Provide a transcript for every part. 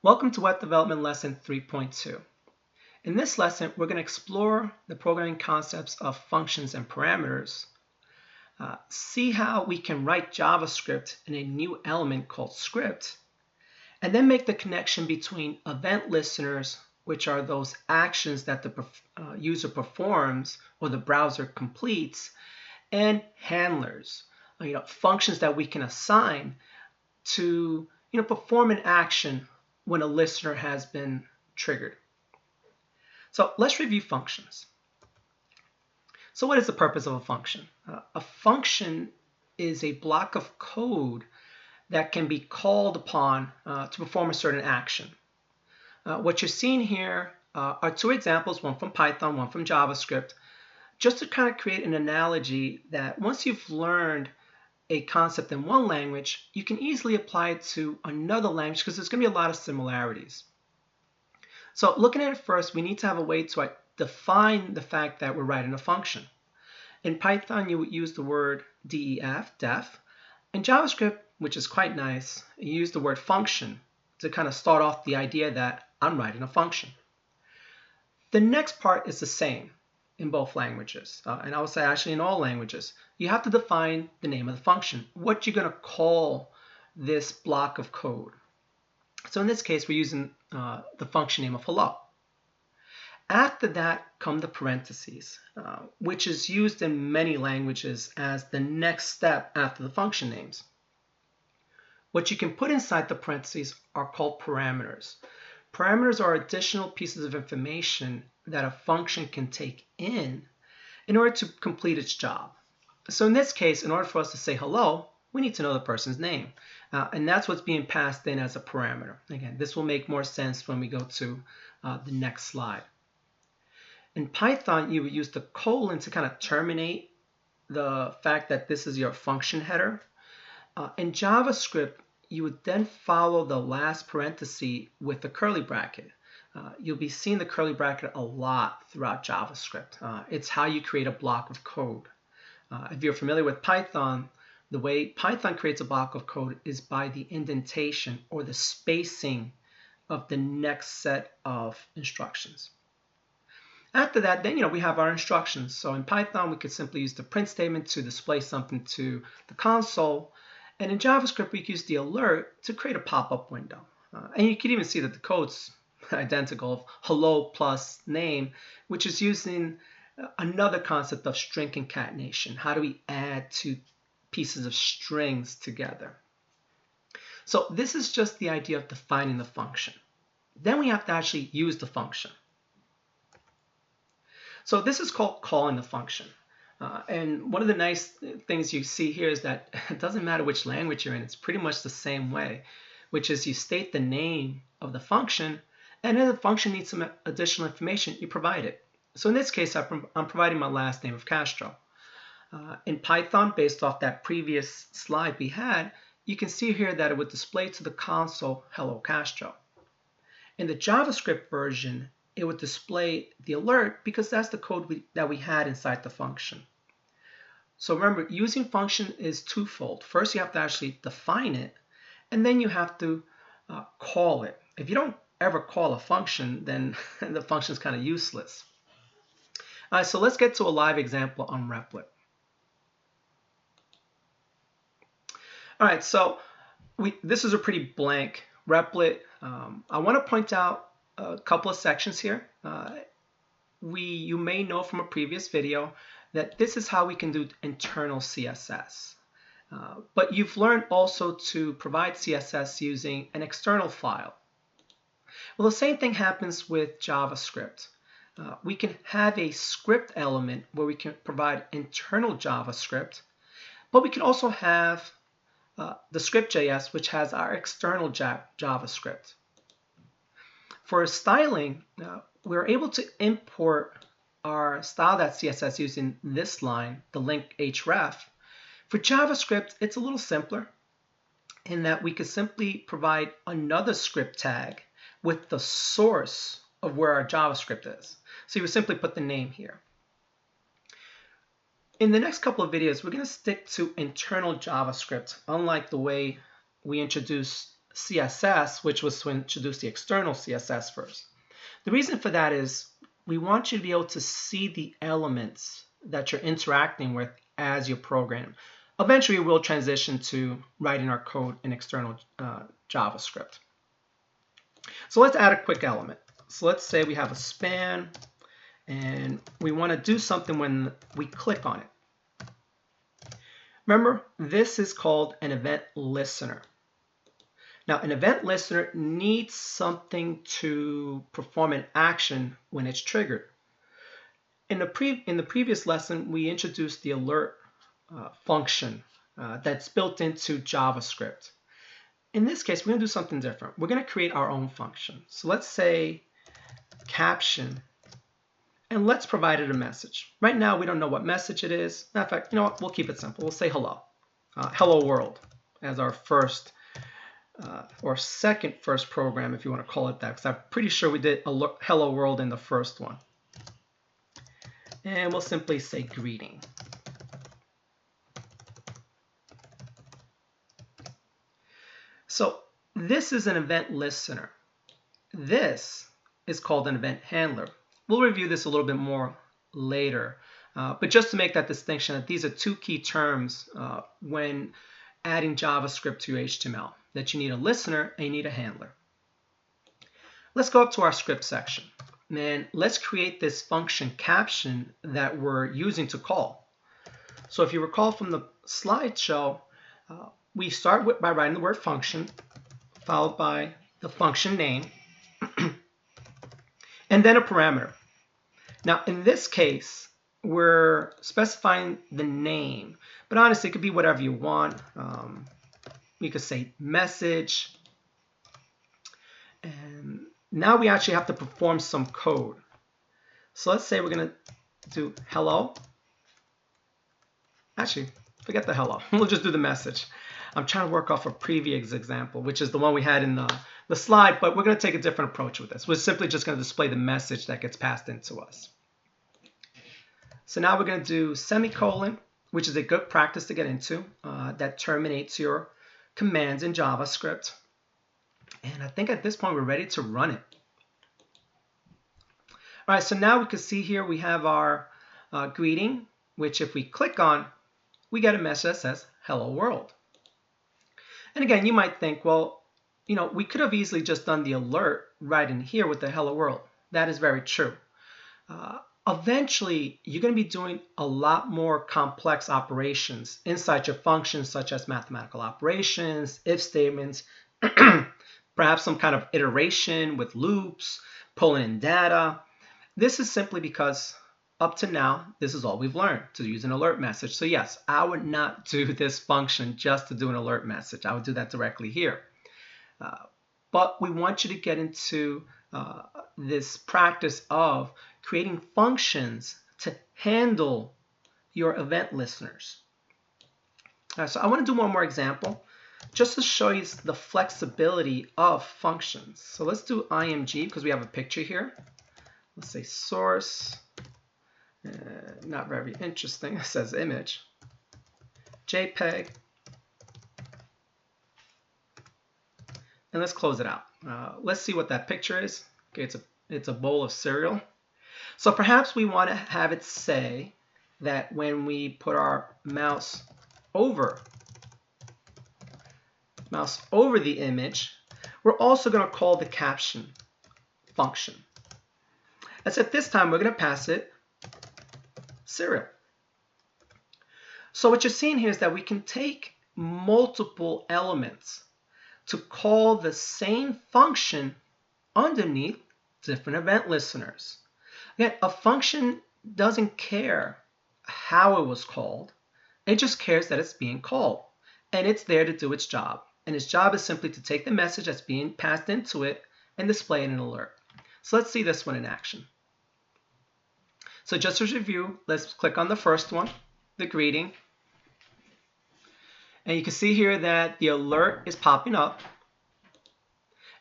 Welcome to Web Development Lesson 3.2. In this lesson, we're going to explore the programming concepts of functions and parameters, see how we can write JavaScript in a new element called script, and then make the connection between event listeners, which are those actions that the user performs or the browser completes, and handlers, functions that we can assign to perform an action when a listener has been triggered. So let's review functions. So what is the purpose of a function? A function is a block of code that can be called upon to perform a certain action. What you're seeing here are two examples, one from Python, one from JavaScript, just to kind of create an analogy that once you've learned a concept in one language, you can easily apply it to another language because there's going to be a lot of similarities. So looking at it first, we need to have a way to define the fact that we're writing a function. In Python, you would use the word def. In JavaScript, which is quite nice, you use the word function to kind of start off the idea that I'm writing a function. The next part is the same in both languages, and I would say actually in all languages. You have to define the name of the function, what you're going to call this block of code. So in this case, we're using the function name of hello. After that come the parentheses, which is used in many languages as the next step after the function names. What you can put inside the parentheses are called parameters. Parameters are additional pieces of information that a function can take in order to complete its job. So in this case, in order for us to say hello, we need to know the person's name. And that's what's being passed in as a parameter. Again, this will make more sense when we go to the next slide. In Python, you would use the colon to kind of terminate the fact that this is your function header. In JavaScript, you would then follow the last parenthesis with the curly bracket. You'll be seeing the curly bracket a lot throughout JavaScript. It's how you create a block of code. If you're familiar with Python, the way Python creates a block of code is by the indentation or the spacing of the next set of instructions. After that, then we have our instructions. So in Python, we could simply use the print statement to display something to the console. And in JavaScript, we could use the alert to create a pop-up window. And you can even see that the code's identical of hello plus name, which is using another concept of string concatenation. How do we add two pieces of strings together? So this is just the idea of defining the function. Then we have to actually use the function. So this is called calling the function. And one of the nice things you see here is that it doesn't matter which language you're in, it's pretty much the same way, which is you state the name of the function, and if the function needs some additional information, you provide it. So in this case, I'm providing my last name of Castro. In Python, based off that previous slide we had, you can see here that it would display to the console, hello Castro. In the JavaScript version, it would display the alert because that's the code that we had inside the function. So remember, using function is twofold. First, you have to actually define it, and then you have to call it. If you don't ever call a function, then the function is kind of useless. All right, so let's get to a live example on Replit. All right, so this is a pretty blank Replit. I want to point out a couple of sections here. You may know from a previous video that this is how we can do internal CSS. But you've learned also to provide CSS using an external file. Well, the same thing happens with JavaScript. We can have a script element where we can provide internal JavaScript, but we can also have the script.js, which has our external JavaScript. For styling, we're able to import our style.css using this line, the link href. For JavaScript, it's a little simpler in that we could simply provide another script tag with the source of where our JavaScript is. So you would simply put the name here. In the next couple of videos, we're going to stick to internal JavaScript, unlike the way we introduced CSS, which was to introduce the external CSS first. The reason for that is we want you to be able to see the elements that you're interacting with as you program. Eventually, we'll transition to writing our code in external JavaScript. So let's add a quick element. So let's say we have a span, and we want to do something when we click on it. Remember, this is called an event listener. Now, an event listener needs something to perform an action when it's triggered. In the previous lesson, we introduced the alert function that's built into JavaScript. In this case, we're going to do something different. We're going to create our own function. So let's say caption, and let's provide it a message. Right now, we don't know what message it is. Matter of fact, you know what? We'll keep it simple. We'll say hello. Hello world as our first or second first program, if you want to call it that, because I'm pretty sure we did a hello world in the first one. And we'll simply say greeting. So this is an event listener. This is called an event handler. We'll review this a little bit more later, but just to make that distinction, that these are two key terms when adding JavaScript to HTML, that you need a listener and you need a handler. Let's go up to our script section, and let's create this function caption that we're using to call. So if you recall from the slideshow, we start by writing the word function, followed by the function name, and then a parameter. Now, in this case, we're specifying the name, but honestly, it could be whatever you want. We could say message, and now we actually have to perform some code. So let's say we're going to do hello. Actually, forget the hello. We'll just do the message. I'm trying to work off a previous example, which is the one we had in the slide, but we're going to take a different approach with this. We're simply just going to display the message that gets passed into us. So now we're going to do semicolon, which is a good practice to get into, that terminates your commands in JavaScript. And I think at this point we're ready to run it. All right, so now we can see here we have our greeting, which if we click on, we get a message that says hello world. And again, you might think, well, you know, we could have easily just done the alert right in here with the hello world. That is very true. Eventually, you're going to be doing a lot more complex operations inside your functions, such as mathematical operations, if statements, perhaps some kind of iteration with loops, pulling in data. This is simply because up to now, this is all we've learned, to use an alert message. So yes, I would not do this function just to do an alert message. I would do that directly here. But we want you to get into this practice of creating functions to handle your event listeners. So I want to do one more example just to show you the flexibility of functions. So let's do img because we have a picture here. Let's say source. Not very interesting. It says image. JPEG. And let's close it out. Let's see what that picture is. Okay, it's a bowl of cereal. So perhaps we want to have it say that when we put our mouse over the image, we're also going to call the caption function. Except this time we're going to pass it cereal. So what you're seeing here is that we can take multiple elements to call the same function underneath different event listeners. Again, a function doesn't care how it was called. It just cares that it's being called. And it's there to do its job. And its job is simply to take the message that's being passed into it and display it in an alert. So let's see this one in action. So just as review, let's click on the first one, the greeting. And you can see here that the alert is popping up.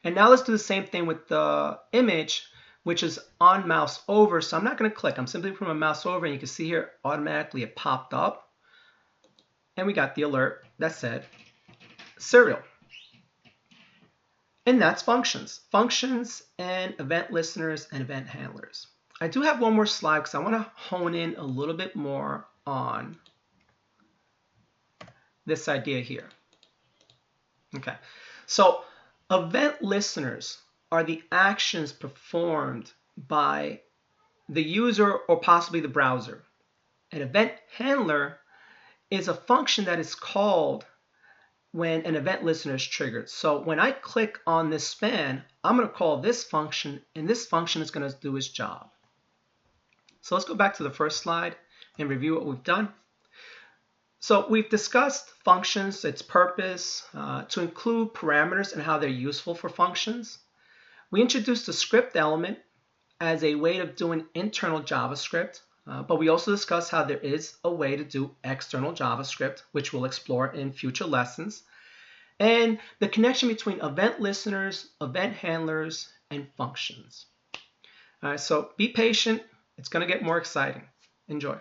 And now let's do the same thing with the image, which is on mouse over. So I'm not going to click. I'm simply putting my mouse over, and you can see here automatically it popped up. And we got the alert that said cereal. And that's functions. Functions and event listeners and event handlers. I do have one more slide because I want to hone in a little bit more on this idea here. Okay, so event listeners are the actions performed by the user or possibly the browser. An event handler is a function that is called when an event listener is triggered. So when I click on this span, I'm going to call this function, and this function is going to do its job. So let's go back to the first slide and review what we've done. So we've discussed functions, its purpose, to include parameters and how they're useful for functions. We introduced the script element as a way of doing internal JavaScript, but we also discussed how there is a way to do external JavaScript, which we'll explore in future lessons, and the connection between event listeners, event handlers, and functions. All right, so be patient. It's going to get more exciting. Enjoy.